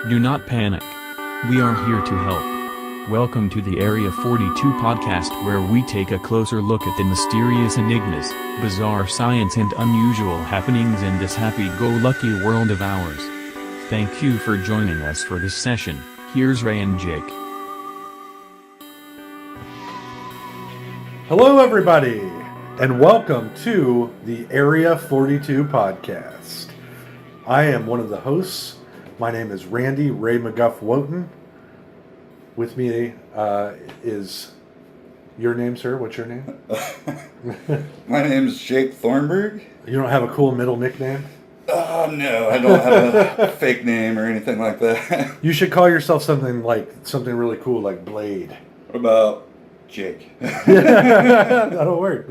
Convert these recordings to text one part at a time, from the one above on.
Do not panic. We are here to help. Welcome to the Area 42 podcast, where we take a closer look at the mysterious enigmas, bizarre science and unusual happenings in this happy-go-lucky world of ours. Thank you for joining us for this session. Here's Ray and Jake. Hello everybody, and welcome to the Area 42 podcast. I am one of the hosts. My name is Randy Ray McGuff Wotan. With me is your name, sir. What's your name? My name is Jake Thornburg. You don't have a cool middle nickname? No, I don't have a fake name or anything like that. You should call yourself something really cool, like Blade. What about Jake? That'll work.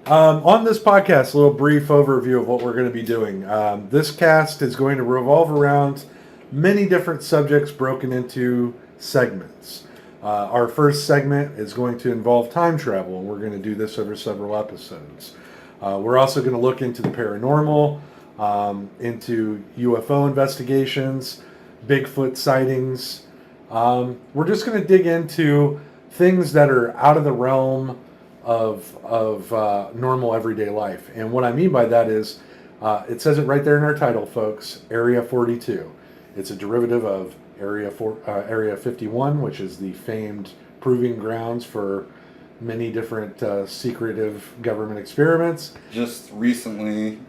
On this podcast, a little brief overview of what we're going to be doing. This cast is going to revolve around many different subjects broken into segments. Our first segment is going to involve time travel, and we're going to do this over several episodes. We're also going to look into the paranormal, into UFO investigations, Bigfoot sightings. We're just going to dig into things that are out of the realm of normal everyday life. And what I mean by that is, it says it right there in our title, folks, Area 42. It's a derivative of Area 51, which is the famed proving grounds for many different secretive government experiments. Just recently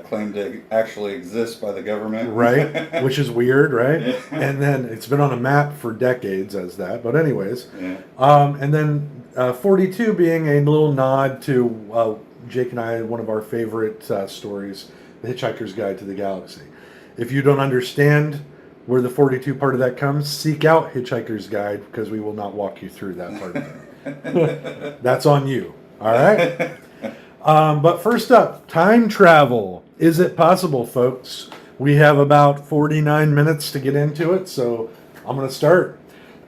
claimed to actually exist by the government. Right, which is weird, right? Yeah. And then it's been on a map for decades as that. But anyways, yeah. And then 42 being a little nod to Jake and I, one of our favorite stories, The Hitchhiker's Guide to the Galaxy. If you don't understand where the 42 part of that comes, seek out Hitchhiker's Guide, because we will not walk you through that part of it. That's on you, all right? But first up, time travel. Is it possible, folks? We have about 49 minutes to get into it, so I'm going to start.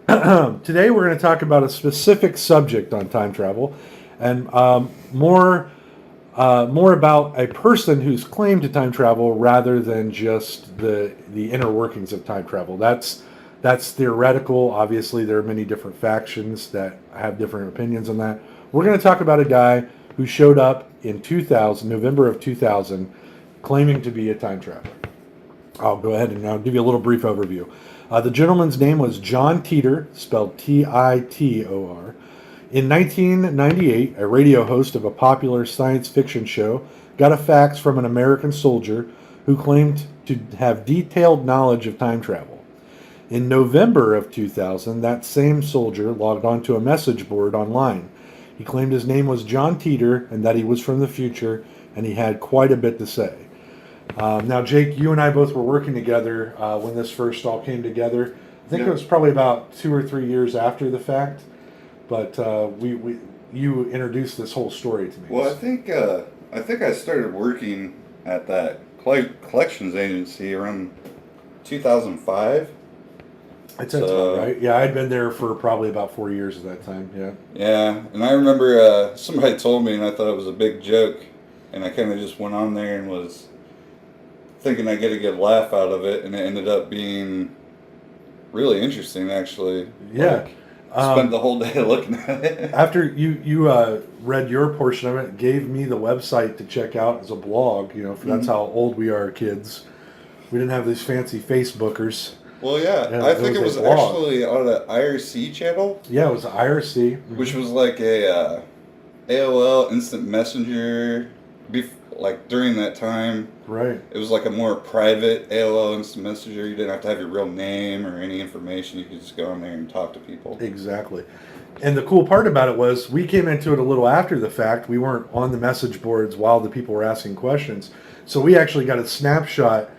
Today we're going to talk about a specific subject on time travel, and more about a person who's claimed to time travel rather than just the inner workings of time travel. That's theoretical. Obviously, there are many different factions that have different opinions on that. We're going to talk about a guy who showed up in November of 2000, claiming to be a time traveler. I'll go ahead and I'll give you a little brief overview. The gentleman's name was John Titor, spelled Titor. In 1998, a radio host of a popular science fiction show got a fax from an American soldier who claimed to have detailed knowledge of time travel. In November of 2000, that same soldier logged onto a message board online. He claimed his name was John Titor and that he was from the future, and he had quite a bit to say. Now, Jake, you and I both were working together when this first all came together. I think it was probably about 2 or 3 years after the fact, but you introduced this whole story to me. Well, I think I started working at that collections agency around 2005. That sounds about right. Yeah, I'd been there for probably about 4 years at that time, yeah. Yeah, and I remember somebody told me, and I thought it was a big joke, and I kind of just went on there and was thinking I'd get a good laugh out of it, and it ended up being really interesting, actually. Yeah. Spent the whole day looking at it. After you read your portion of it, gave me the website to check out as a blog, that's how old we are, kids. We didn't have these fancy Facebookers. Well, yeah, I think it was actually on the IRC channel. Yeah, it was IRC. Mm-hmm. Which was like a AOL Instant Messenger, like during that time. Right. It was like a more private AOL Instant Messenger. You didn't have to have your real name or any information. You could just go on there and talk to people. Exactly. And the cool part about it was we came into it a little after the fact. We weren't on the message boards while the people were asking questions. So we actually got a snapshot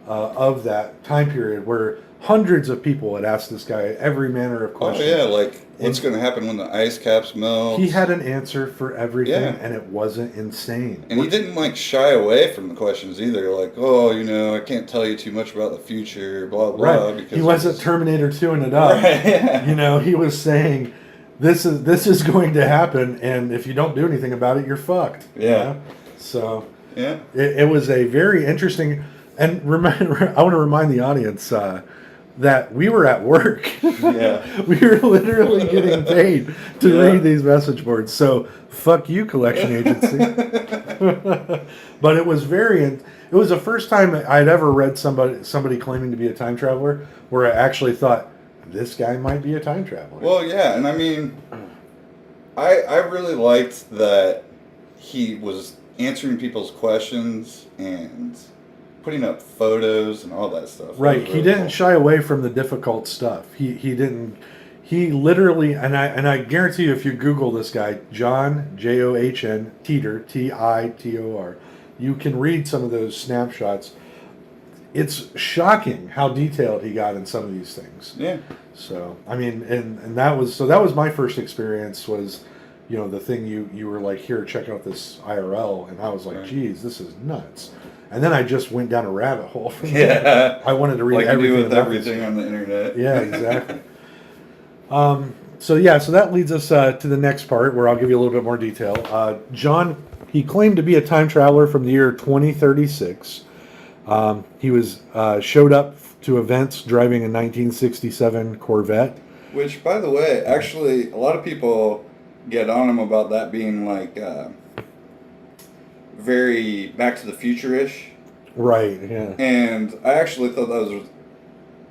of that time period where hundreds of people had asked this guy every manner of questions. Oh, yeah, like, what's going to happen when the ice caps melt? He had an answer for everything, yeah. And it wasn't insane. And he didn't, shy away from the questions either. Like, I can't tell you too much about the future, blah, blah. Right. Because he wasn't Terminator 2-ing it up. Right, yeah. He was saying, this is going to happen, and if you don't do anything about it, you're fucked. Yeah. So, yeah, it was a very interesting... And I want to remind the audience that we were at work. Yeah. We were literally getting paid to read these message boards. So fuck you, collection agency. But it was it was the first time I'd ever read somebody claiming to be a time traveler where I actually thought, this guy might be a time traveler. Well, yeah, and I mean, I really liked that he was answering people's questions and putting up photos and all that stuff. Right. He didn't shy away from the difficult stuff. He didn't. He literally, and I guarantee you, if you Google this guy, John John Titor, Titor, you can read some of those snapshots. It's shocking how detailed he got in some of these things. Yeah. So I mean, and that was my first experience was, the thing you were like, here, check out this IRL, and I was like, geez, this is nuts. And then I just went down a rabbit hole from there. I wanted to read everything. Like you do with everything on the internet. Yeah, exactly. So that leads us to the next part where I'll give you a little bit more detail. John, he claimed to be a time traveler from the year 2036. He was showed up to events driving a 1967 Corvette. Which, by the way, actually, a lot of people get on him about that being like very Back to the Future-ish. Right, yeah. And I actually thought that was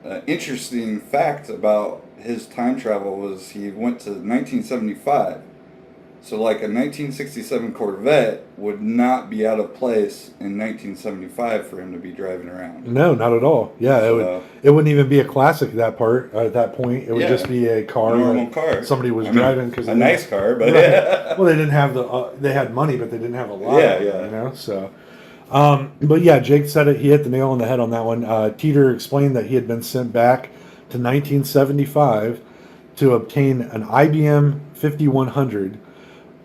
an interesting fact about his time travel was he went to 1975. So like a 1967 Corvette would not be out of place in 1975 for him to be driving around. No, not at all. Yeah, it wouldn't even be a classic at that point. It would just be a car. A normal car. Somebody was driving because a nice car, but well, they didn't have they had money, but they didn't have a lot. Yeah. So, but yeah, Jake said it. He hit the nail on the head on that one. Titor explained that he had been sent back to 1975 to obtain an IBM 5100.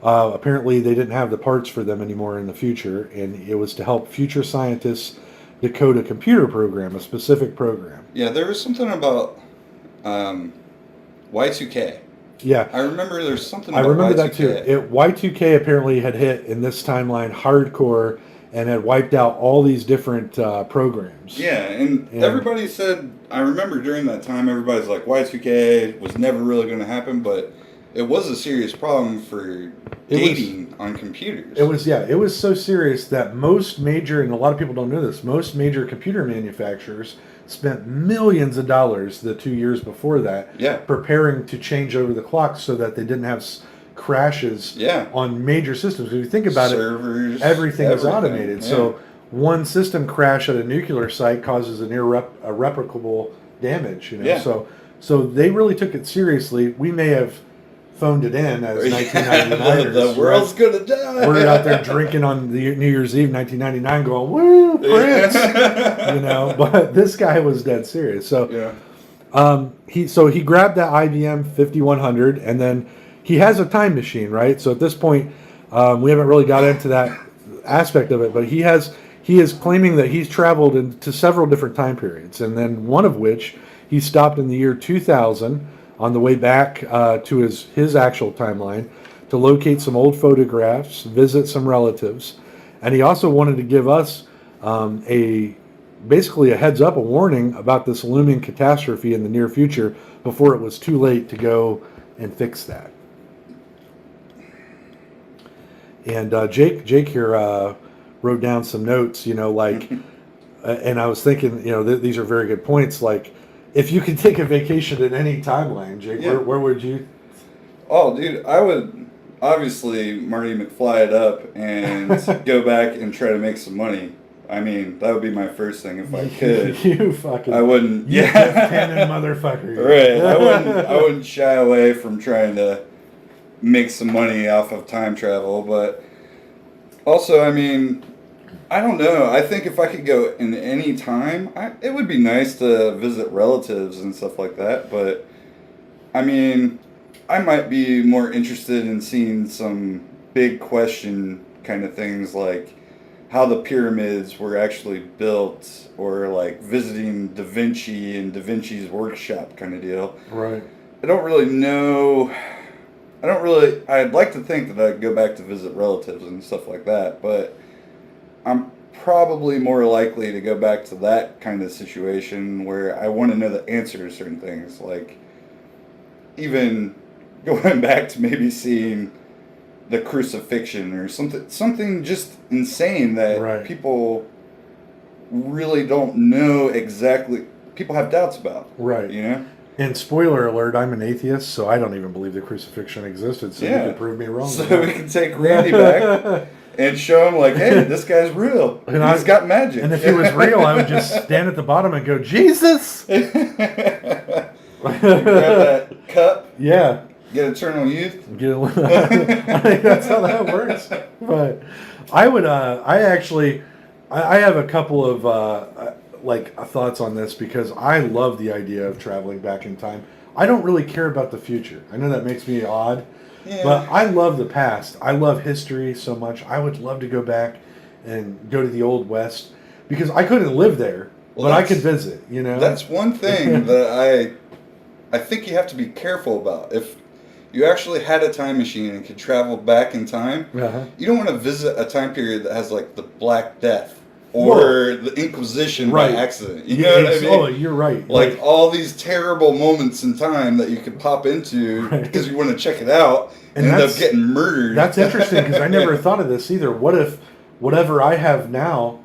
Apparently, they didn't have the parts for them anymore in the future, and it was to help future scientists decode a computer program, a specific program. Yeah, there was something about Y2K. Yeah. I remember there's something about I remember Y2K. that too. Y2K apparently had hit in this timeline hardcore and had wiped out all these different programs. Yeah, and everybody said, I remember during that time, everybody's like, Y2K was never really going to happen, but it was a serious problem for dating on computers. It was so serious that most major, and a lot of people don't know this, most major computer manufacturers spent millions of dollars the 2 years before that preparing to change over the clock so that they didn't have crashes on major systems. If you think about Servers, it, everything is automated. Yeah. So one system crash at a nuclear site causes an irreparable damage. So they really took it seriously. We may have phoned it in as 1999. The world's gonna die. We're out there drinking on the New Year's Eve 1999 going, woo, Prince! But this guy was dead serious. So he grabbed that IBM 5100 and then he has a time machine, right? So at this point, we haven't really got into that aspect of it, but he is claiming that he's traveled into several different time periods, and then one of which he stopped in the year 2000 on the way back to his actual timeline to locate some old photographs, visit some relatives, and he also wanted to give us basically a heads up, a warning about this looming catastrophe in the near future before it was too late to go and fix that. And Jake here wrote down some notes, and I was thinking, these are very good points. Like, if you could take a vacation in any timeline, Jake, where would you? Oh, dude, I would obviously Marty McFly it up and go back and try to make some money. I mean, that would be my first thing if I could. I wouldn't. Cannon motherfucker. Right. I wouldn't shy away from trying to make some money off of time travel, but also, I mean, I don't know. I think if I could go in any time, it would be nice to visit relatives and stuff like that. But, I mean, I might be more interested in seeing some big question kind of things like how the pyramids were actually built, or like visiting Da Vinci and Da Vinci's workshop kind of deal. Right. I don't really know. I'd like to think that I'd go back to visit relatives and stuff like that, but I'm probably more likely to go back to that kind of situation where I want to know the answer to certain things. Like, even going back to maybe seeing the crucifixion or something just insane that people really don't know exactly. People have doubts about. Right. You know? And spoiler alert, I'm an atheist, so I don't even believe the crucifixion existed, so you can prove me wrong. So we can take Randy back and show him, like, hey, this guy's real. And he's got magic. And if he was real, I would just stand at the bottom and go, Jesus! Grab that cup. Yeah. Get eternal youth. I think that's how that works. But I would, I have a couple of, thoughts on this because I love the idea of traveling back in time. I don't really care about the future. I know that makes me odd, but I love the past. I love history so much. I would love to go back and go to the Old West because I couldn't live there, but I could visit, you know? That's one thing that I think you have to be careful about. If you actually had a time machine and could travel back in time, you don't want to visit a time period that has, like, the Black Death. Or the Inquisition by accident. You know what I mean? Oh, you're right. Like all these terrible moments in time that you could pop into because you want to check it out and end up getting murdered. That's interesting because I never thought of this either. What if whatever I have now,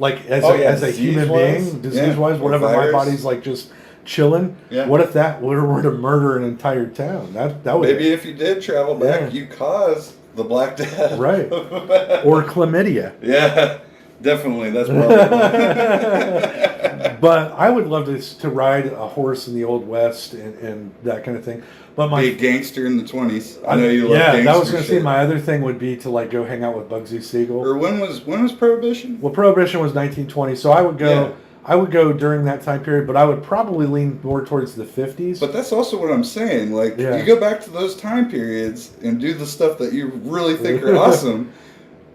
like as a human being, disease-wise, whatever my body's like just chilling, what if that were to murder an entire town? That would maybe if you did travel back, you caused the Black Death. Right. Or chlamydia. Yeah. Definitely, that's probably. But I would love to ride a horse in the Old West and that kind of thing. But be a gangster in the 20s. I know you love gangster. Yeah, that was going to say my other thing would be to like go hang out with Bugsy Siegel. Or when was Prohibition? Well, Prohibition was 1920, so I would go. Yeah. I would go during that time period, but I would probably lean more towards the 50s. But that's also what I'm saying. Like, you go back to those time periods and do the stuff that you really think are awesome.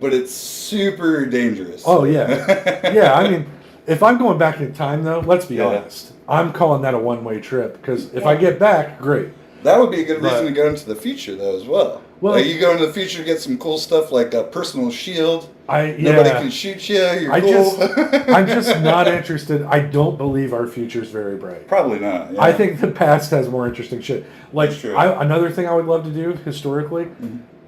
But it's super dangerous. Oh, yeah. Yeah, I mean, if I'm going back in time, though, let's be honest. I'm calling that a one-way trip. Because if I get back, great. That would be a good reason to go into the future, though, as well. Well, like, you go into the future to get some cool stuff like a personal shield. Nobody can shoot you. You're cool. I'm just not interested. I don't believe our future's very bright. Probably not. Yeah. I think the past has more interesting shit. Like, another thing I would love to do, historically...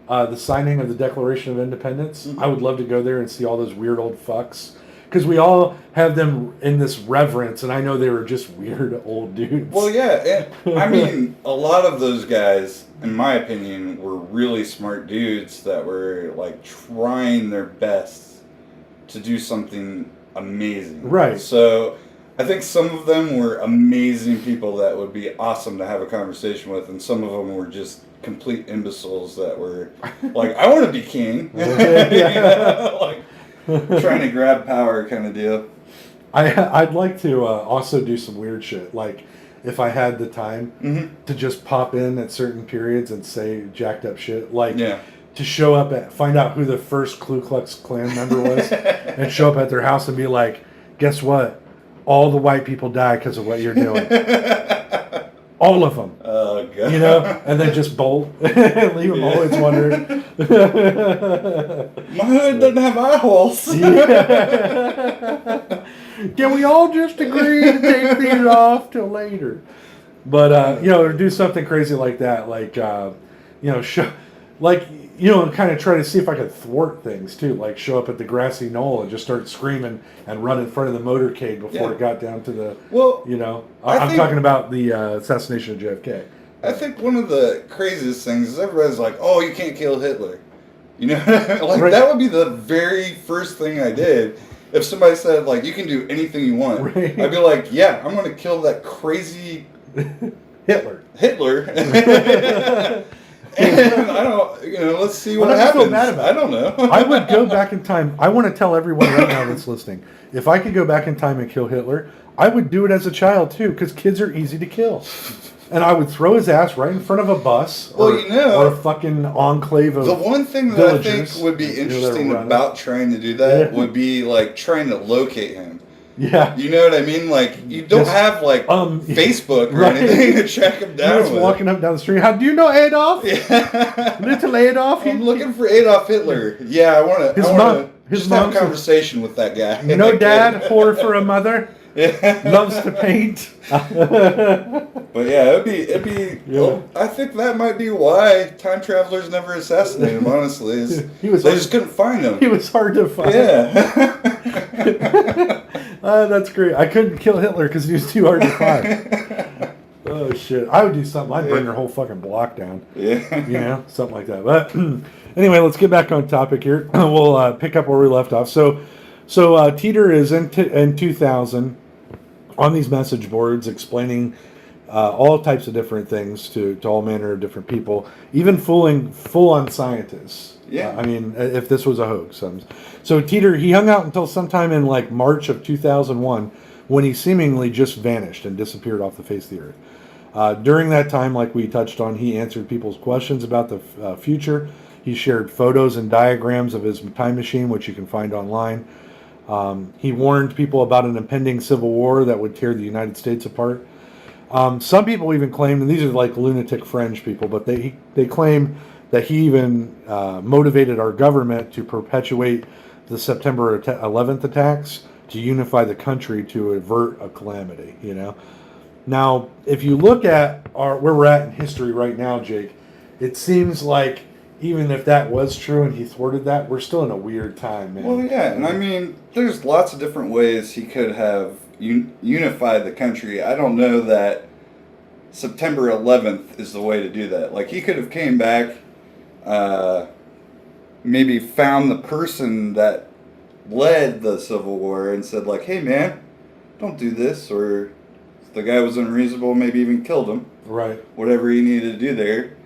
the signing of the Declaration of Independence. I would love to go there and see all those weird old fucks. Because we all have them in this reverence, and I know they were just weird old dudes. Well, yeah. And, I mean, a lot of those guys, in my opinion, were really smart dudes that were, like, trying their best to do something amazing. Right. So... I think some of them were amazing people that would be awesome to have a conversation with, and some of them were just complete imbeciles that were like, I want to be king. You know? Like, trying to grab power kind of deal. I'd like to also do some weird shit. Like, if I had the time to just pop in at certain periods and say jacked up shit. Like, to show up find out who the first Ku Klux Klan member was and show up at their house and be like, guess what? All the white people die because of what you're doing. All of them. Oh, God. You know? And then just bolt. And leave them always wondering. My hood doesn't have eye holes. Can we all just agree to take these off till later? But, do something crazy like that. Like, show... Like... kind of try to see if I could thwart things, too. Like, show up at the grassy knoll and just start screaming and run in front of the motorcade before it got down to the... Well, I'm talking about the assassination of JFK. I think one of the craziest things is everybody's like, oh, you can't kill Hitler. You know? That would be the very first thing I did. If somebody said, like, you can do anything you want, I'd be like, yeah, I'm going to kill that crazy... Hitler. And I don't, let's see what happens. Mad about I don't know. I would go back in time. I want to tell everyone right now that's listening, if I could go back in time and kill Hitler, I would do it as a child too, because kids are easy to kill. And I would throw his ass right in front of a bus or a fucking enclave of the one thing that villagers, I think would be interesting about trying to do that would be like trying to locate him. Yeah. You know what I mean? Like, you don't have, like, Facebook or anything to track him down. You're just walking up down the street. How do you know Adolf? Yeah. Little Adolf? I'm looking for Adolf Hitler. Yeah, I want to. His Just have a mom's conversation with that guy. no dad, whore for a mother. Yeah. Loves to paint. But yeah, it'd be. Yeah. I think that might be why time travelers never assassinated him. Honestly, is He was they hard- just couldn't find him. He was hard to find. Yeah. That's great. I couldn't kill Hitler because he was too hard to find. Oh shit! I would do something. I'd burn their whole fucking block down. Yeah. You know, something like that. But anyway, let's get back on topic here. We'll pick up where we left off. So Titor is in 2000 on these message boards explaining all types of different things to all manner of different people, even fooling full-on scientists. Yeah. I mean, if this was a hoax. So Titor, he hung out until sometime in like March of 2001 when he seemingly just vanished and disappeared off the face of the earth. During that time, like we touched on, he answered people's questions about the future. He shared photos and diagrams of his time machine, which you can find online. He warned people about an impending civil war that would tear the United States apart. Some people even claim, and these are like lunatic fringe people, but they claim that he even motivated our government to perpetuate the September 11th attacks to unify the country to avert a calamity, you know. Now, if you look at where we're at in history right now, Jake, it seems like even if that was true and he thwarted that, we're still in a weird time, man. Well, yeah, and I mean, there's lots of different ways he could have unified the country. I don't know that September 11th is the way to do that. Like, he could have came back, maybe found the person that led the Civil War and said, like, hey, man, don't do this, or if the guy was unreasonable, maybe even killed him. Right. Whatever he needed to do there.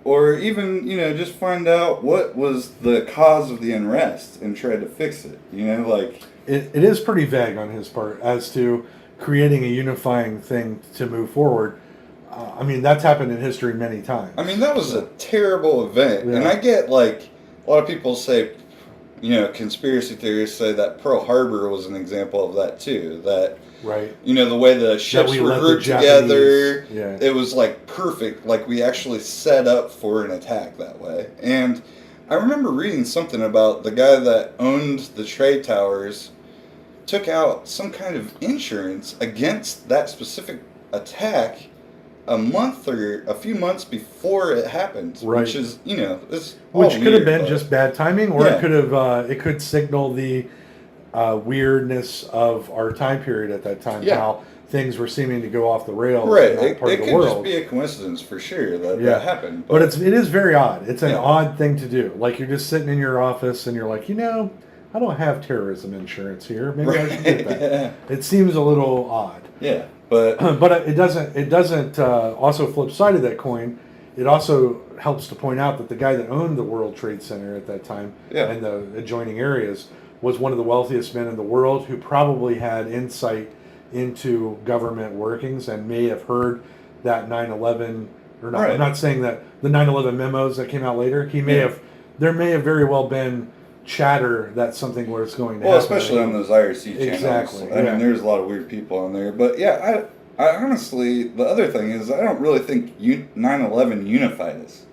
Or even, just find out what was the cause of the unrest and try to fix it. Like... It is pretty vague on his part as to creating a unifying thing to move forward. I mean, that's happened in history many times. I mean, that was a terrible event. Yeah. And I get, like, a lot of people say, conspiracy theorists say that Pearl Harbor was an example of that, too. That... Right. The way the ships were grouped together, it was like perfect. Like we actually set up for an attack that way. And I remember reading something about the guy that owned the trade towers took out some kind of insurance against that specific attack a month or a few months before it happened. Right. Which is, it's which could have been but... just bad timing, or it could signal the weirdness of our time period at that time, how things were seeming to go off the rails in that part of the could world. Just be a coincidence for sure that happened. But it is very odd. It's an odd thing to do. Like you're just sitting in your office and you're like, I don't have terrorism insurance here. Maybe I should get that. It seems a little odd. Yeah, but but it doesn't. Also, flip side of that coin, it also helps to point out that the guy that owned the World Trade Center at that time and the adjoining areas was one of the wealthiest men in the world who probably had insight into government workings and may have heard that 9/11, or not. Right. I'm not saying that the 9/11 memos that came out later. He may have, there may have very well been chatter that something was going to happen. Well, especially on those IRC channels. Exactly. I mean, there's a lot of weird people on there. But yeah, I honestly, the other thing is, I don't really think 9/11 unified us.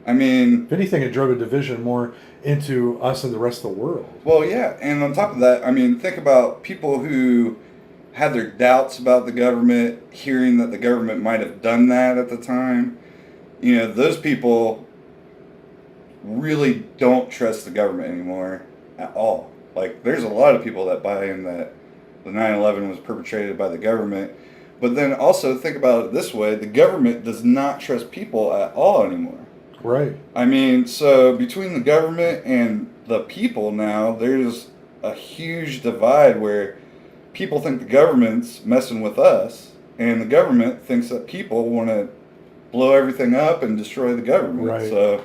I mean... If anything, it drove a division more into us and the rest of the world. Well, yeah, and on top of that, I mean, think about people who had their doubts about the government, hearing that the government might have done that at the time. Those people really don't trust the government anymore at all. Like, there's a lot of people that buy in that the 9/11 was perpetrated by the government. But then also think about it this way, the government does not trust people at all anymore. Right. I mean, so between the government and the people now, there's a huge divide where people think the government's messing with us, and the government thinks that people want to blow everything up and destroy the government. Right. So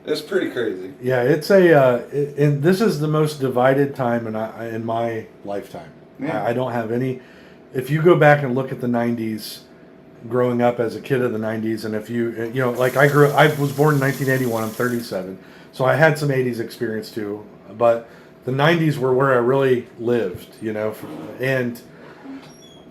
it's pretty crazy. Yeah, it's and this is the most divided time in my lifetime. Yeah. I don't have any. If you go back and look at the 90s, growing up as a kid of the 90s, and if like I was born in 1981, I'm 37, so I had some 80s experience too, but the 90s were where I really lived, and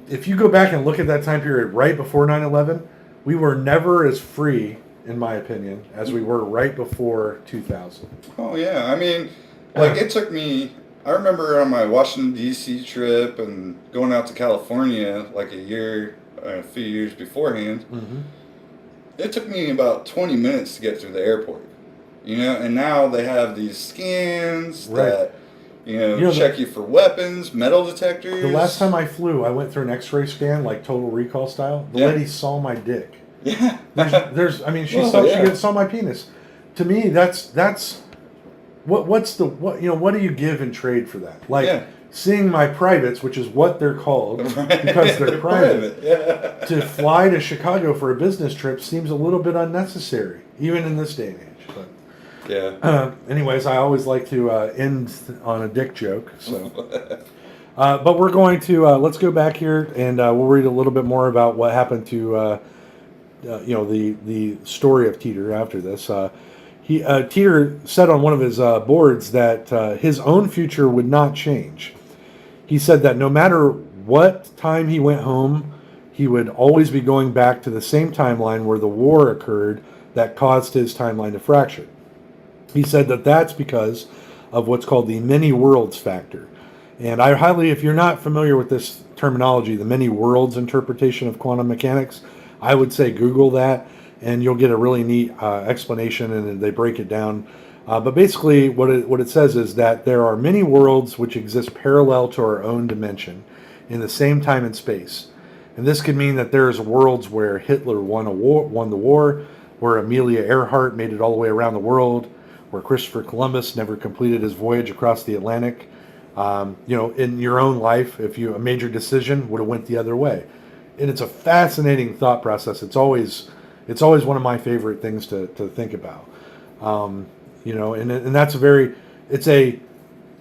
if you go back and look at that time period right before 9/11, we were never as free, in my opinion, as we were right before 2000. Oh yeah, I mean, Like, it took me, I remember on my Washington, D.C. trip and going out to California like a few years beforehand, Mm-hmm. it took me about 20 minutes to get through the airport. You know, and now they have these scans Right. that, check you for weapons, metal detectors. The last time I flew, I went through an X-ray scan, like Total Recall style. The lady saw my dick. Yeah. She saw my penis. To me, that's what do you give in trade for that? Like seeing my privates, which is what they're called because they're private. Yeah. To fly to Chicago for a business trip seems a little bit unnecessary, even in this day and age. But anyways, I always like to end on a dick joke. So, but we're going to let's go back here and we'll read a little bit more about what happened to the story of Titor after this. Titor said on one of his boards that his own future would not change. He said that no matter what time he went home, he would always be going back to the same timeline where the war occurred that caused his timeline to fracture. He said that that's because of what's called the many worlds factor. And I highly, if you're not familiar with this terminology, the many worlds interpretation of quantum mechanics, I would say Google that, and you'll get a really neat explanation, and they break it down. But basically, what it says is that there are many worlds which exist parallel to our own dimension in the same time and space. And this could mean that there's worlds where Hitler won the war, where Amelia Earhart made it all the way around the world, where Christopher Columbus never completed his voyage across the Atlantic. In your own life, if a major decision would have went the other way. And it's a fascinating thought process. It's always one of my favorite things to think about. And that's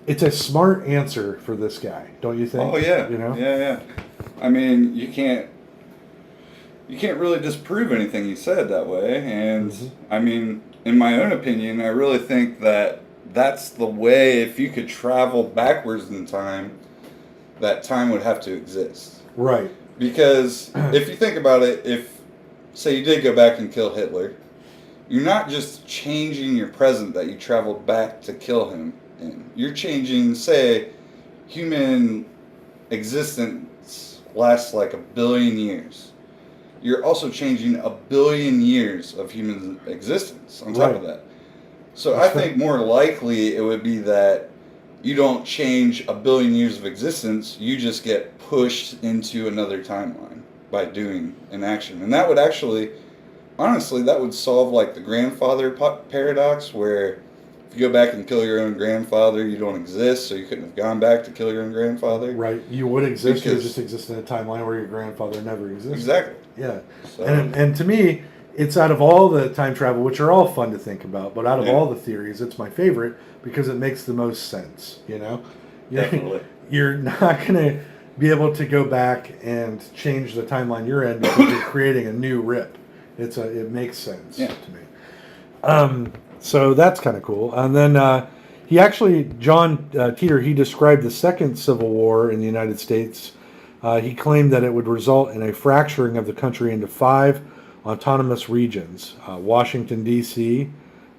it's a smart answer for this guy, don't you think? Oh yeah. You know? Yeah. I mean, you can't really disprove anything he said that way. And I mean, in my own opinion, I really think that that's the way. If you could travel backwards in time, that time would have to exist. Right. Because if you think about it, if, say, you did go back and kill Hitler, you're not just changing your present that you traveled back to kill him in. You're changing, say, human existence lasts like 1 billion years. You're also changing 1 billion years of human existence on top of that. So I think more likely it would be that you don't change 1 billion years of existence, you just get pushed into another timeline by doing an action. And that would actually, honestly, that would solve like the grandfather paradox, where if you go back and kill your own grandfather, you don't exist, so you couldn't have gone back to kill your own grandfather. Right. You would exist, you would just exist in a timeline where your grandfather never existed. Exactly. Yeah. So. And to me, it's out of all the time travel, which are all fun to think about, but out of all the theories, it's my favorite because it makes the most sense, you know? Definitely. You're not going to be able to go back and change the timeline you're in because you're creating a new rip. It makes sense to me. So that's kind of cool. And then John Titor, he described the Second Civil War in the United States. He claimed that it would result in a fracturing of the country into 5 autonomous regions. Washington, D.C.,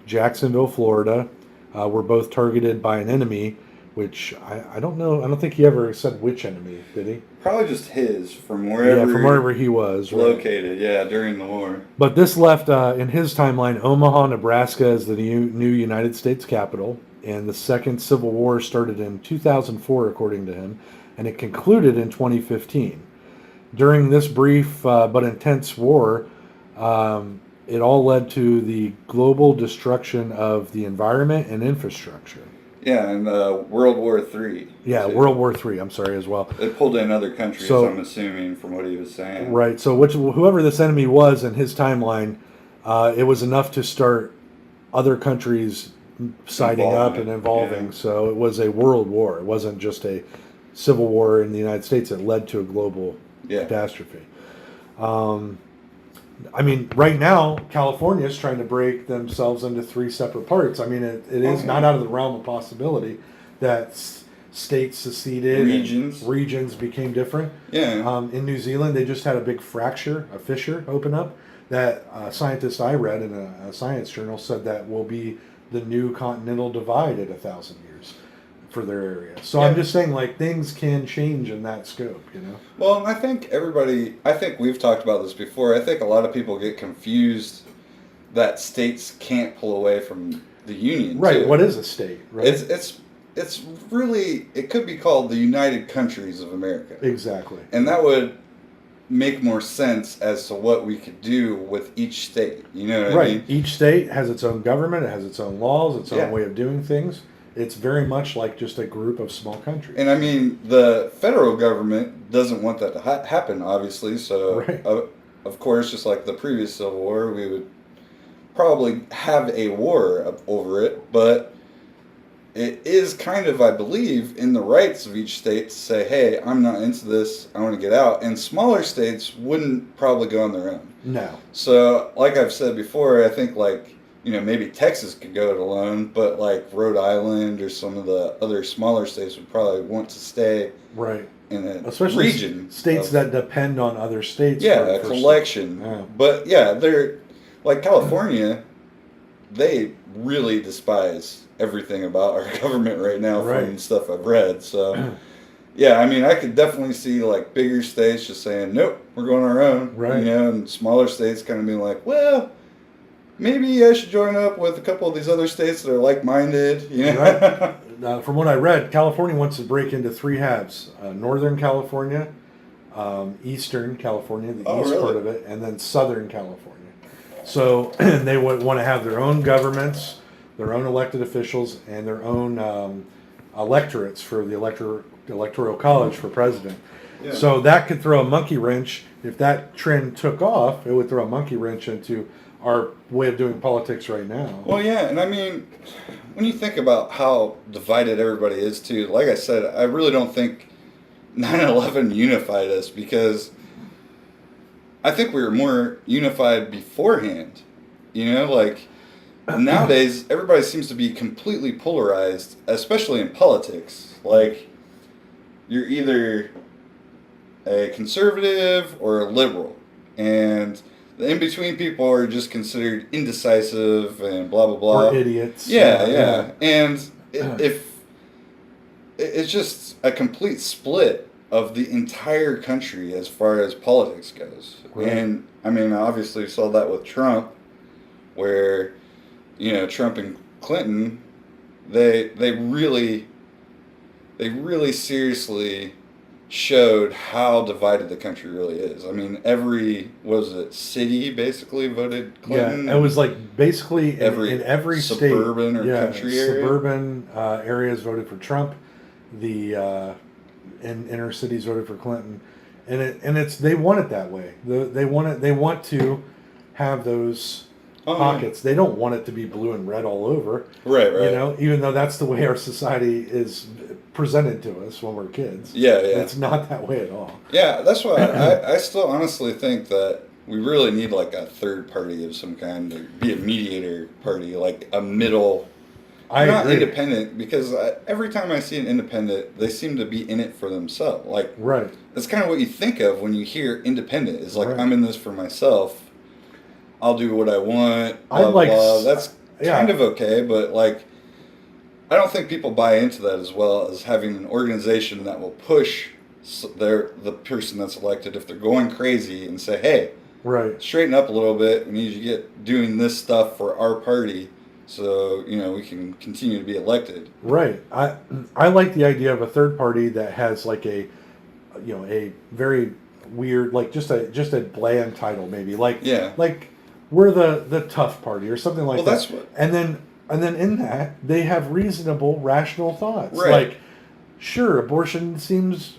Jacksonville, Florida, were both targeted by an enemy, which I don't know. I don't think he ever said which enemy, did he? Probably just his, from wherever he was located, during the war. But this left, in his timeline, Omaha, Nebraska as the new United States capital. And the Second Civil War started in 2004, according to him, and it concluded in 2015. During this brief but intense war, it all led to the global destruction of the environment and infrastructure. Yeah, and World War III. Yeah, too. World War III, I'm sorry, as well. It pulled in other countries, so, I'm assuming, from what he was saying. Right, so whoever this enemy was in his timeline, it was enough to start other countries siding up and involving. Yeah. So it was a world war. It wasn't just a civil war in the United States. It led to a global catastrophe. I mean, right now, California is trying to break themselves into 3 separate parts. I mean, it is not out of the realm of possibility that states seceded, regions became different. Yeah. In New Zealand, they just had a big fissure open up that scientist I read in a science journal said that will be the new continental divide at 1,000 years for their area. So Yeah. I'm just saying, like, things can change in that scope, you know? Well, and I think we've talked about this before. I think a lot of people get confused that states can't pull away from the Union. Right. Too. What is a state, right? It's really, it could be called the United Countries of America. Exactly. And that would make more sense as to what we could do with each state. You know what I mean? Each state has its own government, it has its own laws, its Yeah. own way of doing things. It's very much like just a group of small countries. And I mean, the federal government doesn't want that to happen, obviously. So, Right. of course, just like the previous Civil War, we would probably have a war over it. But it is kind of, I believe, in the rights of each state to say, hey, I'm not into this, I want to get out. And smaller states wouldn't probably go on their own. No. So, like I've said before, I think, like, you know, maybe Texas could go it alone, but like Rhode Island or some of the other smaller states would probably want to stay Right. in a Especially region. states that depend on other states. Yeah, a for collection. Yeah. But yeah, they're like California, they really despise everything about our government right now from Right. stuff I've read. So yeah, I mean, I could definitely see like bigger states just saying, nope, we're going our own. Right. You know, and smaller states kind of being like, well, maybe I should join up with a couple of these other states that are like-minded. You know? Right. From what I read, California wants to break into three halves: Northern California, Eastern California, the east really? part of it, and then Southern California. So they would want to have their own governments, their own elected officials, and their own electorates for the electoral college for president. Yeah. So that could throw a monkey wrench. If that trend took off, it would throw a monkey wrench into our way of doing politics right now. Well, yeah, and I mean, when you think about how divided everybody is too, like I said, I really don't think 9/11 unified us, because I think we were more unified beforehand. You know, like nowadays everybody seems to be completely polarized, especially in politics. Like you're either a conservative or a liberal, and the in-between people are just considered indecisive and blah, blah, blah. Or idiots. Yeah. And if it's just a complete split of the entire country as far as politics goes. Right. And, I mean, obviously you saw that with Trump, where, you know, Trump and Clinton, they really seriously showed how divided the country really is. I mean, every city basically voted Clinton. Yeah, it was like basically in every suburban state, or country area. Suburban areas voted for Trump. The in inner cities voted for Clinton, and it's they want it that way. They want to have those pockets. They don't want it to be blue and red all over. Right. You know, even though that's the way our society is presented to us when we're kids. Yeah. It's not that way at all. Yeah, that's why I still honestly think that we really need like a third party of some kind, or be a mediator party, like a middle. Not independent, because every time I see an independent, they seem to be in it for themselves. Like, right. That's kind of what you think of when you hear independent. Is like, Right. I'm in this for myself. I'll do what I want. Blah, blah. That's kind of okay, but like, I don't think people buy into that as well as having an organization that will push the person that's elected if they're going crazy and say, hey, right, straighten up a little bit. We need you to get doing this stuff for our party, so you know we can continue to be elected. Right. I like the idea of a third party that has like a very weird, like just a bland title, maybe like we're the tough party or something like that. That's what. And then in that they have reasonable, rational thoughts. Right. Like, sure, abortion seems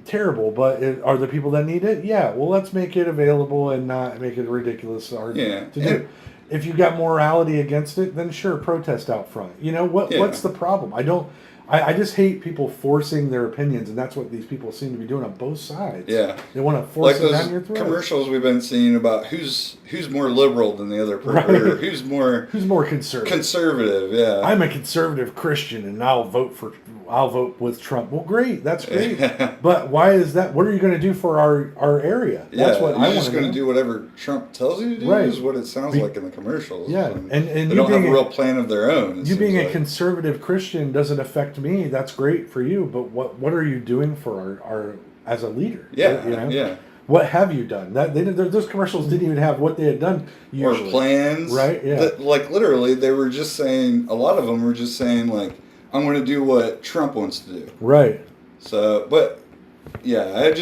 terrible, but are there people that need it? Yeah. Well, let's make it available and not make it a ridiculous argument to do. If you got morality against it, then sure, protest out front. You know what's the problem? I just hate people forcing their opinions, and that's what these people seem to be doing on both sides. Yeah, they want to force it down your those throat. Commercials we've been seeing about who's more liberal than the other person, or who's more conservative. Conservative, yeah. I'm a conservative Christian, and I'll vote for I'll vote with Trump. Well, great, that's great. But why is that? What are you going to do for our area? That's what I want to know. You're just going to do whatever Trump tells you to do, right. Is what it sounds like in the commercials. Yeah, and they don't have a real plan of their own. You being a conservative Christian doesn't affect me. That's great for you, but what are you doing for our as a leader? Yeah, you know? Yeah. What have you done? Those commercials didn't even have what they had done usually. Or plans. Right, yeah. Like, literally, they were just saying, a lot of them were just saying, like, I'm going to do what Trump wants to do. Right. So, but, yeah, I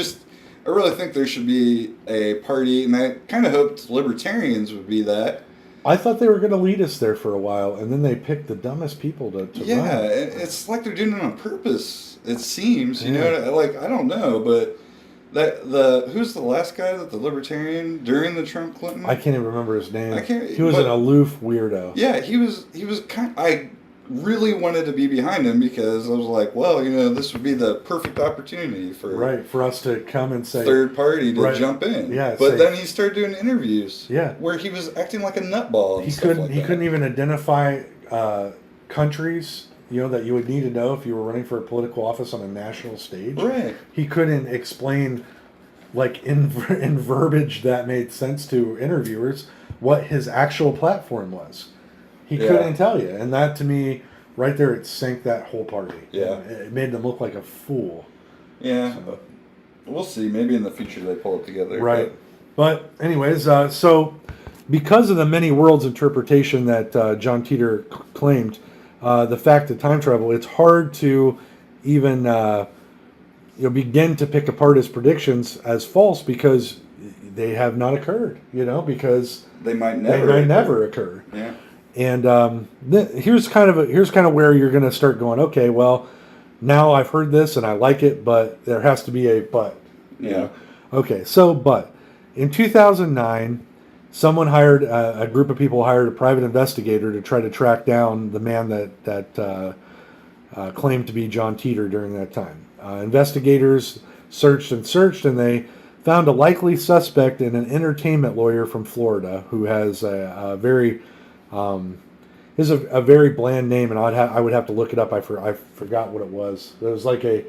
really think there should be a party, and I kind of hoped libertarians would be that. I thought they were going to lead us there for a while, and then they picked the dumbest people to run. Yeah, it's like they're doing it on purpose, it seems. You know, like, I don't know, but... who's the last guy that the libertarian during the Trump Clinton? I can't even remember his name. He was an aloof weirdo. Yeah, he was I really wanted to be behind him because I was like, well, this would be the perfect opportunity for us to come and say third party to jump in. Yeah, but then he started doing interviews. Yeah, where he was acting like a nutball. He couldn't even identify countries. That you would need to know if you were running for a political office on a national stage. Right. He couldn't explain, like, in verbiage that made sense to interviewers, what his actual platform was. He couldn't tell you. And that, to me, right there, it sank that whole party. Yeah. It made them look like a fool. Yeah. So. We'll see. Maybe in the future they pull it together. Right. But anyways, so because of the many worlds interpretation that John Titor claimed, the fact of time travel, it's hard to even begin to pick apart his predictions as false because they have not occurred. Because they might never occur. Yeah. And here's kind of where you're going to start going. Okay, well, now I've heard this and I like it, but there has to be a but. Yeah. Okay, so but in 2009. Someone hired a group of people hired a private investigator to try to track down the man that claimed to be John Titor during that time. Investigators searched, and they found a likely suspect in an entertainment lawyer from Florida who has a very bland name, and I would have to look it up. I forgot what it was. It was like a.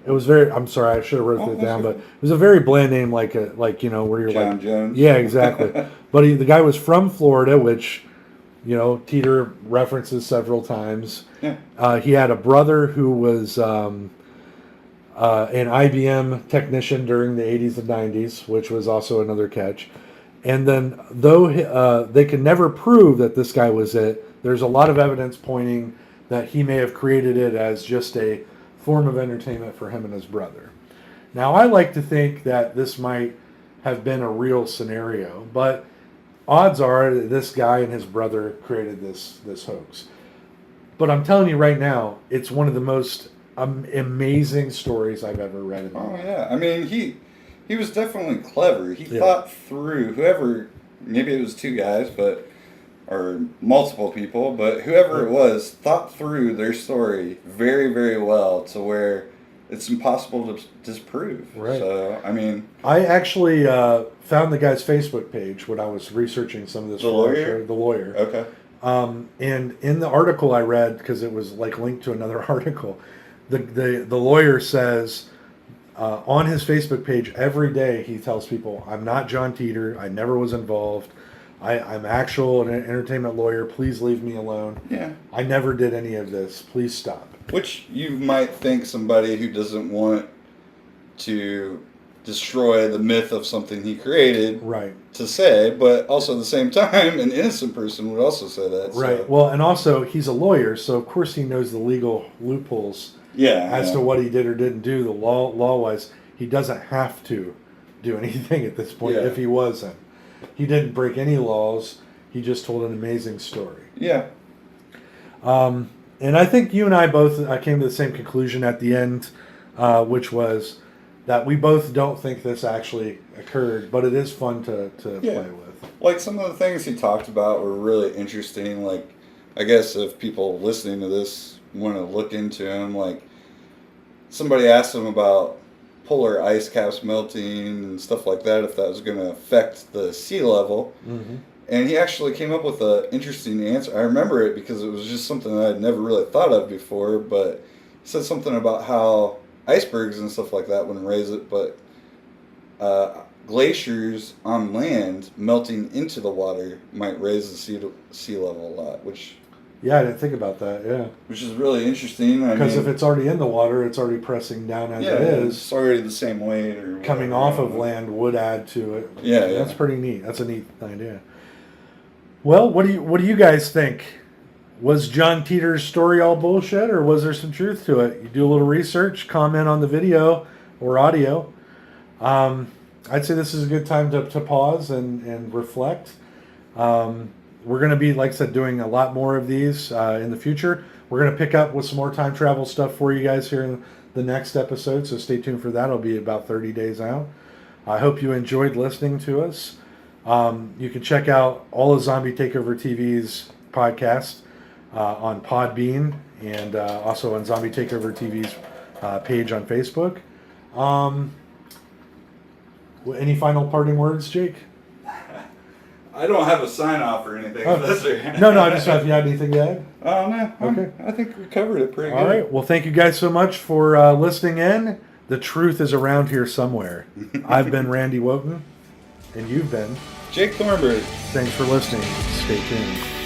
It was very. I'm sorry, I should have wrote it down, but it was a very bland name, where you're John Jones. Yeah, exactly. But the guy was from Florida, which Titor references several times. Yeah. He had a brother who was an IBM technician during the 80s and 90s, which was also another catch. And then, though they can never prove that this guy was it, there's a lot of evidence pointing that he may have created it as just a form of entertainment for him and his brother. Now, I like to think that this might have been a real scenario, but odds are that this guy and his brother created this hoax. But I'm telling you right now, it's one of the most amazing stories I've ever read in my life. Yeah. I mean, he was definitely clever. He thought through maybe it was two guys, or multiple people, but whoever it was thought through their story very, very well to where it's impossible to disprove. Right. So, I mean... I actually found the guy's Facebook page when I was researching some of this. The lawyer? The lawyer. Okay. And in the article I read, because it was like linked to another article, the lawyer says on his Facebook page every day he tells people, I'm not John Titor, I never was involved, I'm an entertainment lawyer. Please leave me alone. Yeah. I never did any of this. Please stop. Which you might think somebody who doesn't want to destroy the myth of something he created to say, but also at the same time, an innocent person would also say that. Right. So. Well, and also he's a lawyer, so of course he knows the legal loopholes as to what he did or didn't do. The law-wise, he doesn't have to do anything at this point if he wasn't. He didn't break any laws. He just told an amazing story. Yeah. And I think you and I both came to the same conclusion at the end, which was that we both don't think this actually occurred, but it is fun to play with. Like, some of the things he talked about were really interesting. Like, I guess if people listening to this want to look into him, like, somebody asked him about polar ice caps melting and stuff like that, if that was going to affect the sea level. Mm-hmm. And he actually came up with an interesting answer. I remember it because it was just something that I'd never really thought of before, but he said something about how icebergs and stuff like that wouldn't raise it, but glaciers on land melting into the water might raise the sea level a lot, which Yeah, I didn't think about that. Yeah, is really interesting. because if it's already in the water, it's already pressing down as it is. It's already the same weight or Coming off of land would add to it. Yeah, That's pretty neat. That's a neat idea. Well, what do you guys think? Was John Titor's story all bullshit, or was there some truth to it? You do a little research, comment on the video or audio. I'd say this is a good time to pause and reflect. We're going to be, like I said, doing a lot more of these in the future. We're going to pick up with some more time travel stuff for you guys here in the next episode, so stay tuned for that. It'll be about 30 days out. I hope you enjoyed listening to us. You can check out all of Zombie Takeover TV's podcasts on Podbean and also on Zombie Takeover TV's page on Facebook. Any final parting words, Jake? I don't have a sign off or anything. Oh. No, I just thought if you had anything to add. Oh, no. Okay. I think we covered it pretty good. All right. Well, thank you guys so much for listening in. The truth is around here somewhere. I've been Randy Wotan, and you've been Jake Thornberg. Thanks for listening. Stay tuned.